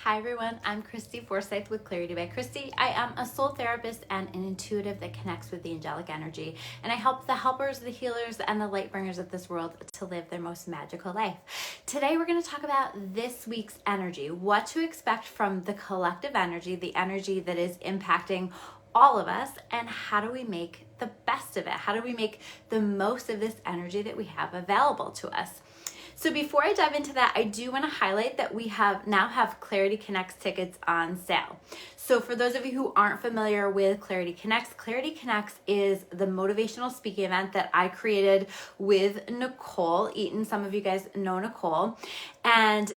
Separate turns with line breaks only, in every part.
Hi everyone, I'm Christy Forsyth with Clarity by Christy. I am a soul therapist and an intuitive that connects with the angelic energy, and I help the helpers, the healers, and the light bringers of this world to live their most magical life. Today we're going to talk about this week's energy, what to expect from the collective energy, the energy that is impacting all of us, and how do we make the best of it? How do we make the most of this energy that we have available to us? So before I dive into that, I do want to highlight that we now have Clarity Connects tickets on sale. So for those of you who aren't familiar with Clarity Connects is the motivational speaking event that I created with Nicole Eaton. Some of you guys know Nicole. And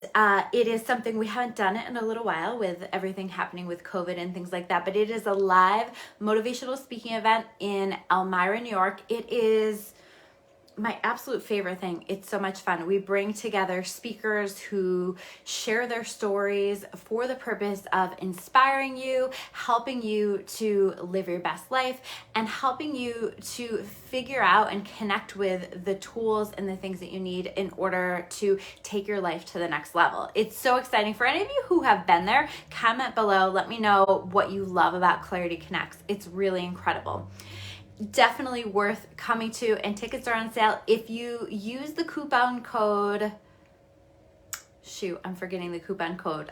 it is something, we haven't done it in a little while with everything happening with COVID and things like that, but it is a live motivational speaking event in Elmira, New York. It is my absolute favorite thing. It's so much fun. We bring together speakers who share their stories for the purpose of inspiring you, helping you to live your best life, and helping you to figure out and connect with the tools and the things that you need in order to take your life to the next level. It's so exciting. For any of you who have been there, comment below. Let me know what you love about Clarity Connects. It's really incredible. Definitely worth coming to, and tickets are on sale. If you use the coupon code, I'm forgetting the coupon code.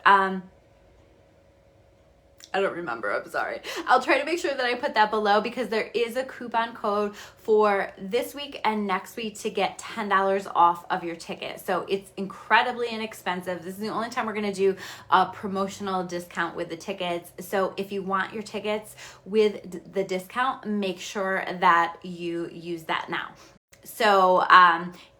I don't remember, I'm sorry. I'll try to make sure that I put that below, because there is a coupon code for this week and next week to get $10 off of your ticket. So it's incredibly inexpensive. This is the only time we're gonna do a promotional discount with the tickets. So if you want your tickets with the discount, make sure that you use that now. So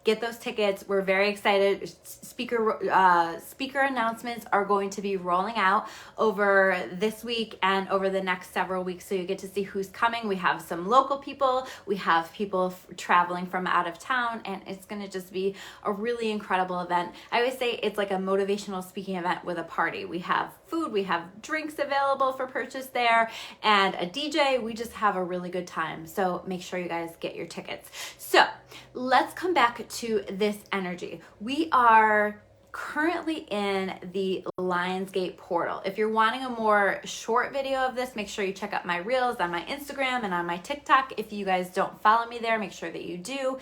get those tickets. We're very excited. Speaker announcements are going to be rolling out over this week and over the next several weeks, so you get to see who's coming. We have some local people, we have people traveling from out of town, and it's going to just be a really incredible event. I always say it's like a motivational speaking event with a party. We have food, we have drinks available for purchase there, and a DJ. We just have a really good time. So make sure you guys get your tickets. So let's come back to this energy. We are currently in the Lionsgate portal. If you're wanting a more short video of this, make sure you check out my reels on my Instagram and on my TikTok. If you guys don't follow me there, make sure that you do.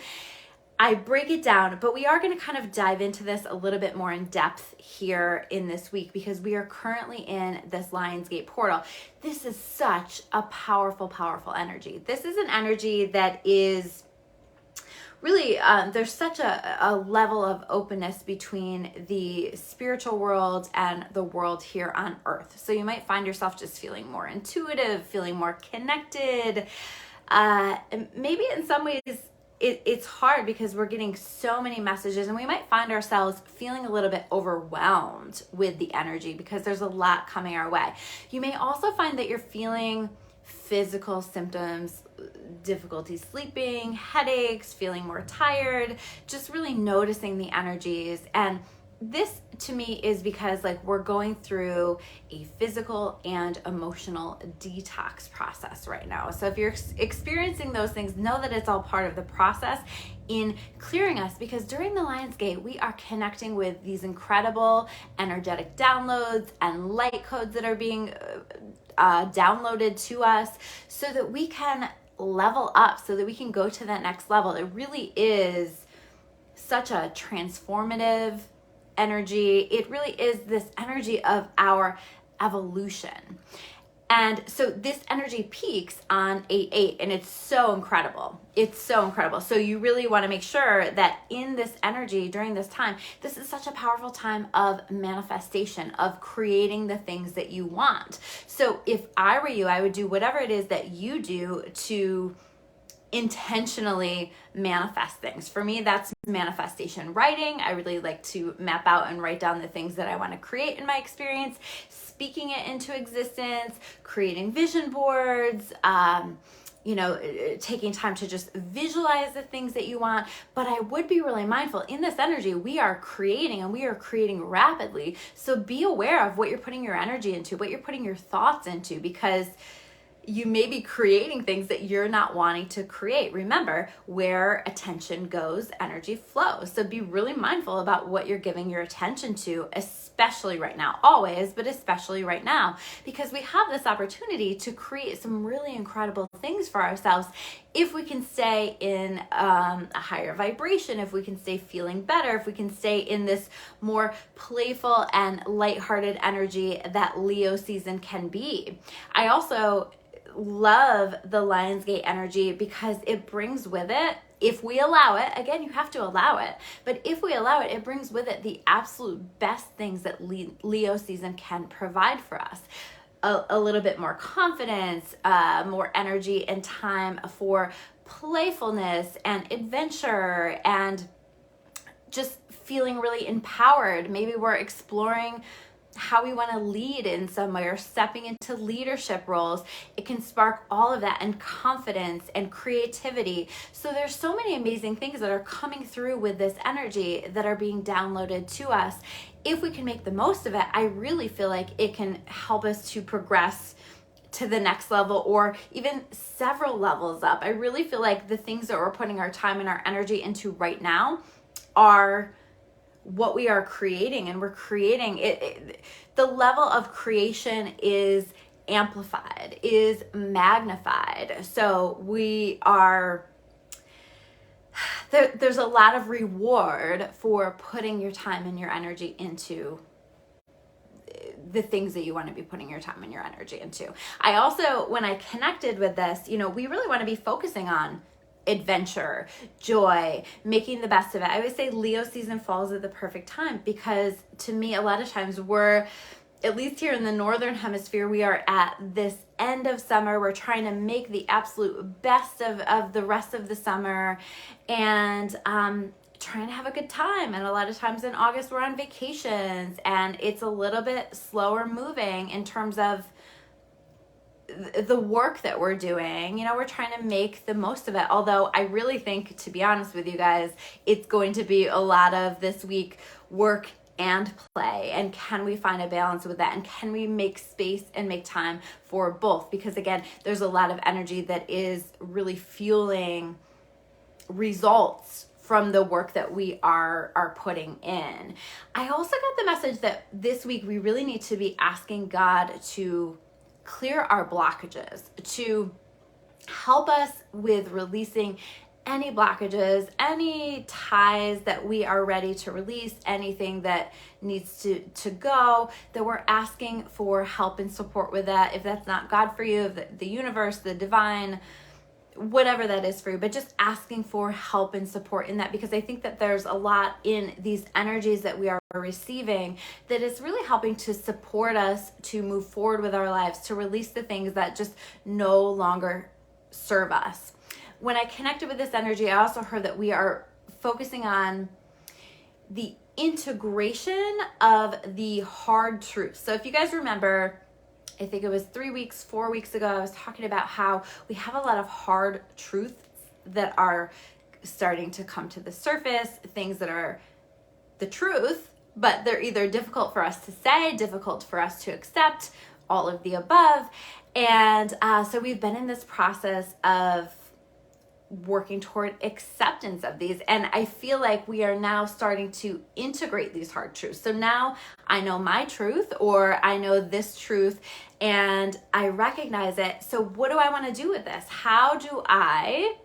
I break it down, but we are going to kind of dive into this a little bit more in depth here in this week, because we are currently in this Lionsgate portal. This is such a powerful, powerful energy. This is an energy that is really, there's such a level of openness between the spiritual world and the world here on earth. So you might find yourself just feeling more intuitive, feeling more connected. Maybe in some ways it's hard because we're getting so many messages, and we might find ourselves feeling a little bit overwhelmed with the energy because there's a lot coming our way. You may also find that you're feeling physical symptoms, difficulty sleeping, headaches, feeling more tired, just really noticing the energies. And this to me is because we're going through a physical and emotional detox process right now. So if you're experiencing those things, know that it's all part of the process in clearing us, because during the Lionsgate, we are connecting with these incredible energetic downloads and light codes that are being downloaded to us so that we can level up, so that we can go to that next level. It really is such a transformative energy. It really is this energy of our evolution. And so this energy peaks on 8/8, and it's so incredible. It's so incredible. So you really want to make sure that in this energy during this time, this is such a powerful time of manifestation, of creating the things that you want. So if I were you, I would do whatever it is that you do to intentionally manifest things. For me, that's manifestation writing. I really like to map out and write down the things that I want to create in my experience, speaking it into existence, creating vision boards, taking time to just visualize the things that you want. But I would be really mindful in this energy. We are creating, and we are creating rapidly. So be aware of what you're putting your energy into, what you're putting your thoughts into, because you may be creating things that you're not wanting to create. Remember, where attention goes, energy flows. So be really mindful about what you're giving your attention to, especially right now, always, but especially right now, because we have this opportunity to create some really incredible things for ourselves if we can stay in a higher vibration, if we can stay feeling better, if we can stay in this more playful and lighthearted energy that Leo season can be. I also love the Lionsgate energy because it brings with it, if we allow it, again, you have to allow it, but if we allow it, it brings with it the absolute best things that Leo season can provide for us. A little bit more confidence, more energy and time for playfulness and adventure and just feeling really empowered. Maybe we're exploring how we want to lead in some way or stepping into leadership roles. It can spark all of that and confidence and creativity. So there's so many amazing things that are coming through with this energy that are being downloaded to us. If we can make the most of it, I really feel like it can help us to progress to the next level or even several levels up. I really feel like the things that we're putting our time and our energy into right now are what we are creating, and we're creating it. The level of creation is amplified, is magnified. So we are there's a lot of reward for putting your time and your energy into the things that you want to be putting your time and your energy into. I also, when I connected with this, we really want to be focusing on adventure, joy, making the best of it. I always say Leo season falls at the perfect time because to me, a lot of times we're, at least here in the Northern Hemisphere, we are at this end of summer. We're trying to make the absolute best of the rest of the summer and trying to have a good time. And a lot of times in August, we're on vacations and it's a little bit slower moving in terms of the work that we're doing. We're trying to make the most of it. Although I really think, to be honest with you guys, it's going to be a lot of this week work and play. And can we find a balance with that? And can we make space and make time for both? Because again, there's a lot of energy that is really fueling results from the work that we are putting in. I also got the message that this week we really need to be asking God to clear our blockages, to help us with releasing any blockages, any ties that we are ready to release, anything that needs to go, that we're asking for help and support with that. If that's not God for you, the universe, the divine, whatever that is for you, but just asking for help and support in that, because I think that there's a lot in these energies that we are receiving that is really helping to support us to move forward with our lives, to release the things that just no longer serve us. When I connected with this energy, I also heard that we are focusing on the integration of the hard truths. So if you guys remember, I think it was 4 weeks ago, I was talking about how we have a lot of hard truths that are starting to come to the surface, things that are the truth, but they're either difficult for us to say, difficult for us to accept, all of the above. And so we've been in this process of working toward acceptance of these. And I feel like we are now starting to integrate these hard truths. So now I know my truth, or I know this truth, and I recognize it. So what do I want to do with this? How do I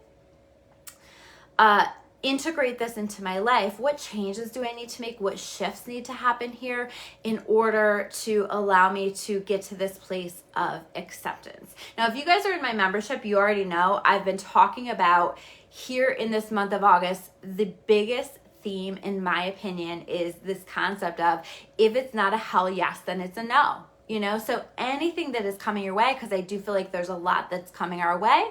integrate this into my life? What changes do I need to make? What shifts need to happen here in order to allow me to get to this place of acceptance? Now, if you guys are in my membership, you already know I've been talking about here in this month of August, the biggest theme, in my opinion, is this concept of if it's not a hell yes, then it's a no. So anything that is coming your way, because I do feel like there's a lot that's coming our way,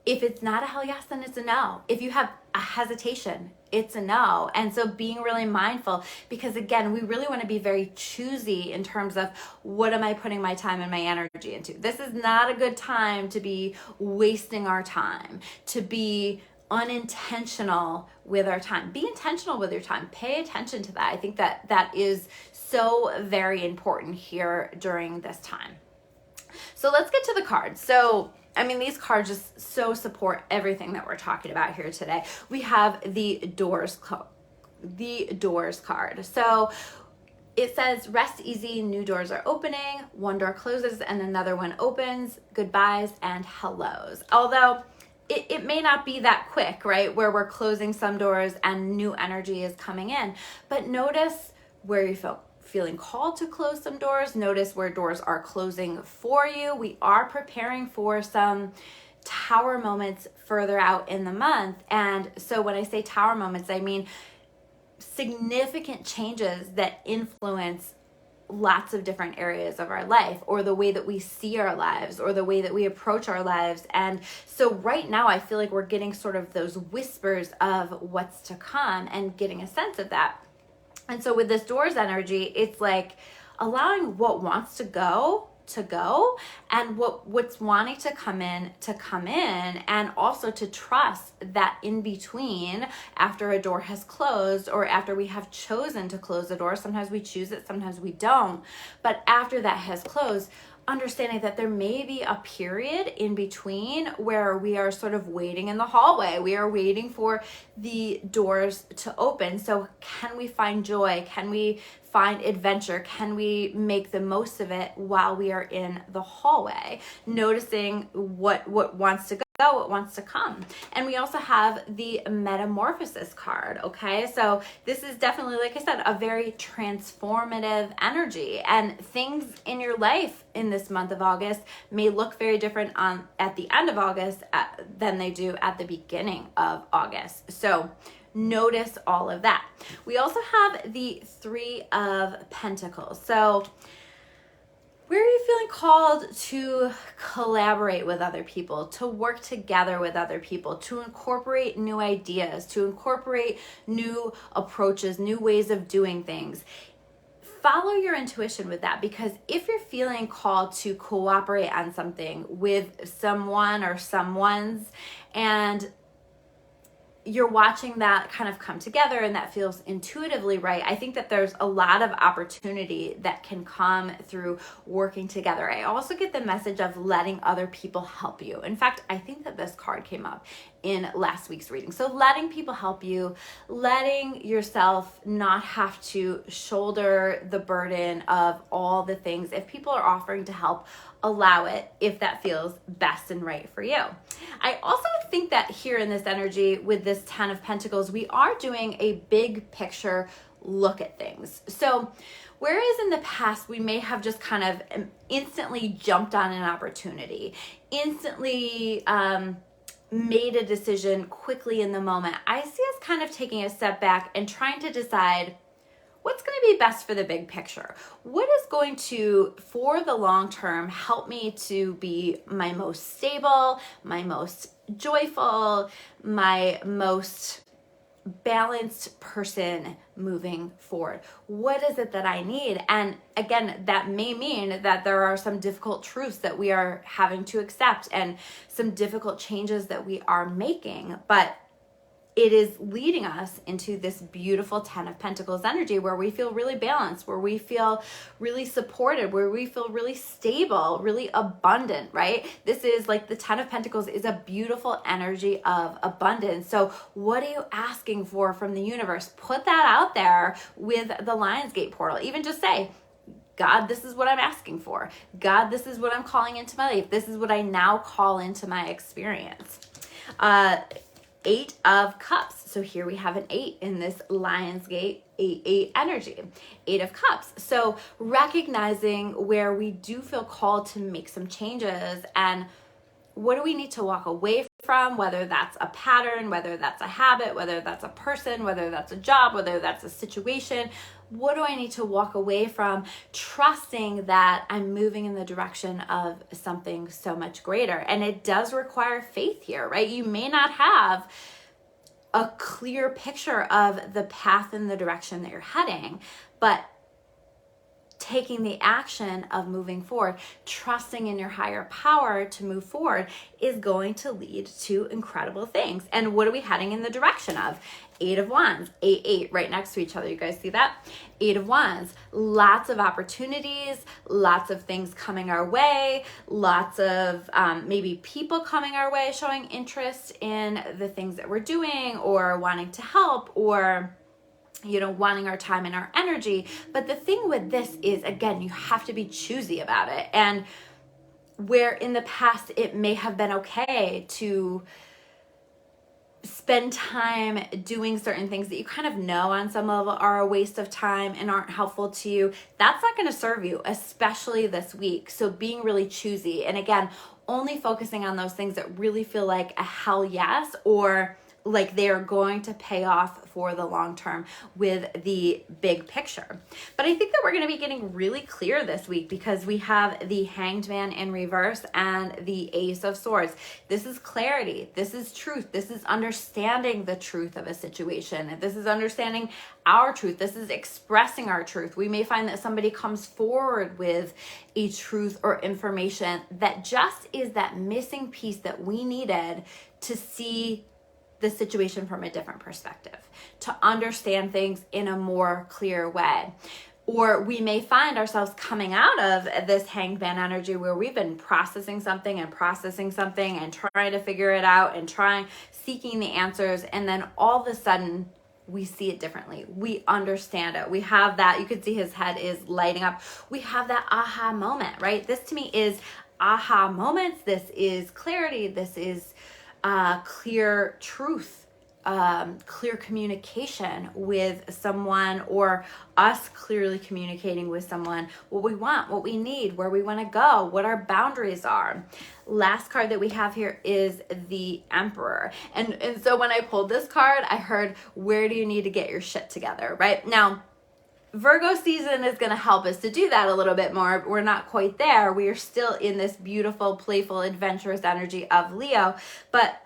if it's not a hell yes, then it's a no. If you have a hesitation, it's a no. And so being really mindful, because again, we really want to be very choosy in terms of what am I putting my time and my energy into. This is not a good time to be wasting our time, to be unintentional with our time. Be intentional with your time. Pay attention to that. I think that is so very important here during this time. So let's get to the cards. So, I mean, these cards just so support everything that we're talking about here today. We have the Doors card. So it says, rest easy, new doors are opening, one door closes and another one opens, goodbyes and hellos. Although it may not be that quick, right? Where we're closing some doors and new energy is coming in. But notice where you feeling called to close some doors. Notice where doors are closing for you. We are preparing for some tower moments further out in the month. And so when I say tower moments, I mean significant changes that influence lots of different areas of our life, or the way that we see our lives, or the way that we approach our lives. And so right now I feel like we're getting sort of those whispers of what's to come and getting a sense of that. And so with this doors energy, it's like allowing what wants to go, and what's wanting to come in, and also to trust that in between, after a door has closed, or after we have chosen to close a door, sometimes we choose it, sometimes we don't, but after that has closed, understanding that there may be a period in between where we are sort of waiting in the hallway. We are waiting for the doors to open. So can we find joy? Can we find adventure? Can we make the most of it while we are in the hallway? Noticing what wants to go, what wants to come. And we also have the Metamorphosis card, okay? So this is definitely, like I said, a very transformative energy, and things in your life in this month of August may look very different at the end of August than they do at the beginning of August. So notice all of that. We also have the Three of Pentacles. So where are you feeling called to collaborate with other people, to work together with other people, to incorporate new ideas, to incorporate new approaches, new ways of doing things? Follow your intuition with that, because if you're feeling called to cooperate on something with someone or someone's, and you're watching that kind of come together and that feels intuitively right, I think that there's a lot of opportunity that can come through working together. I also get the message of letting other people help you. In fact, I think that this card came up in last week's reading. So letting people help you, letting yourself not have to shoulder the burden of all the things. If people are offering to help, allow it if that feels best and right for you. I also think that here in this energy with this 10 of Pentacles, we are doing a big picture look at things. So whereas in the past we may have just kind of instantly jumped on an opportunity, instantly made a decision quickly in the moment, I see us kind of taking a step back and trying to decide what's going to be best for the big picture. What is going to, for the long term, help me to be my most stable, my most joyful, my most balanced person moving forward? What is it that I need? And again, that may mean that there are some difficult truths that we are having to accept and some difficult changes that we are making, but it is leading us into this beautiful 10 of Pentacles energy where we feel really balanced, where we feel really supported, where we feel really stable, really abundant, right? This is like the 10 of Pentacles is a beautiful energy of abundance. So what are you asking for from the universe? Put that out there with the Lionsgate portal. Even just say, God, this is what I'm asking for. God, this is what I'm calling into my life. This is what I now call into my experience. 8 of Cups. So here we have an 8 in this Lionsgate 8 energy. 8 of Cups. So recognizing where we do feel called to make some changes, and what do we need to walk away from, whether that's a pattern, whether that's a habit, whether that's a person, whether that's a job, whether that's a situation. What do I need to walk away from, trusting that I'm moving in the direction of something so much greater? And it does require faith here, right? You may not have a clear picture of the path and the direction that you're heading, but taking the action of moving forward, trusting in your higher power to move forward is going to lead to incredible things. And what are we heading in the direction of? 8 of Wands, 8, right next to each other. You guys see that? 8 of Wands, lots of opportunities, lots of things coming our way, lots of maybe people coming our way, showing interest in the things that we're doing or wanting to help or wanting our time and our energy. But the thing with this is, again, you have to be choosy about it. And where in the past it may have been okay to spend time doing certain things that you kind of know on some level are a waste of time and aren't helpful to you, that's not going to serve you, especially this week. So being really choosy, and again, only focusing on those things that really feel like a hell yes, or like they're going to pay off for the long term with the big picture. But I think that we're going to be getting really clear this week because we have the Hanged Man in reverse and the Ace of Swords. This is clarity. This is truth. This is understanding the truth of a situation. This is understanding our truth. This is expressing our truth. We may find that somebody comes forward with a truth or information that just is that missing piece that we needed to see the situation from a different perspective, to understand things in a more clear way. Or we may find ourselves coming out of this Hanged Man energy where we've been processing something and trying to figure it out and seeking the answers. And then all of a sudden we see it differently. We understand it. We have that, you can see his head is lighting up. We have that aha moment, right? This to me is aha moments. This is clarity. This is clear truth, clear communication with someone, or us clearly communicating with someone what we want, what we need, where we want to go, what our boundaries are. Last card that we have here is the Emperor. And so when I pulled this card, I heard, where do you need to get your shit together, right? Now, Virgo season is going to help us to do that a little bit more. We're not quite there. We are still in this beautiful, playful, adventurous energy of Leo. But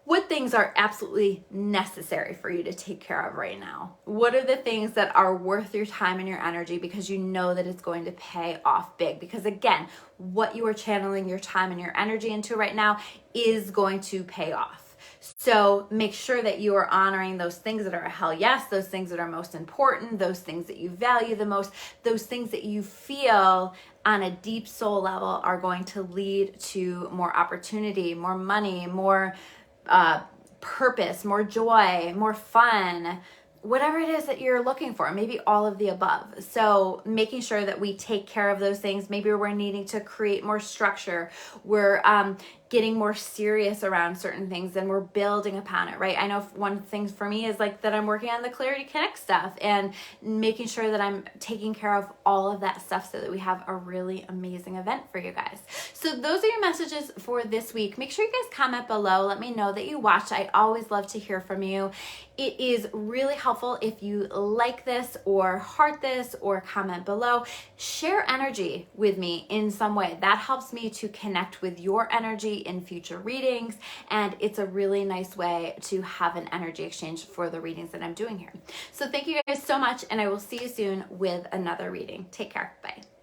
what things are absolutely necessary for you to take care of right now? What are the things that are worth your time and your energy because you know that it's going to pay off big? Because again, what you are channeling your time and your energy into right now is going to pay off. So make sure that you are honoring those things that are a hell yes, those things that are most important, those things that you value the most, those things that you feel on a deep soul level are going to lead to more opportunity, more money, more purpose, more joy, more fun, whatever it is that you're looking for, maybe all of the above. So making sure that we take care of those things. Maybe we're needing to create more structure. We're getting more serious around certain things and we're building upon it, right? I know one thing for me is like that I'm working on the Clarity Connect stuff and making sure that I'm taking care of all of that stuff so that we have a really amazing event for you guys. So those are your messages for this week. Make sure you guys comment below. Let me know that you watched. I always love to hear from you. It is really helpful if you like this or heart this or comment below. Share energy with me in some way. That helps me to connect with your energy in future readings, and it's a really nice way to have an energy exchange for the readings that I'm doing here. So thank you guys so much, and I will see you soon with another reading. Take care. Bye.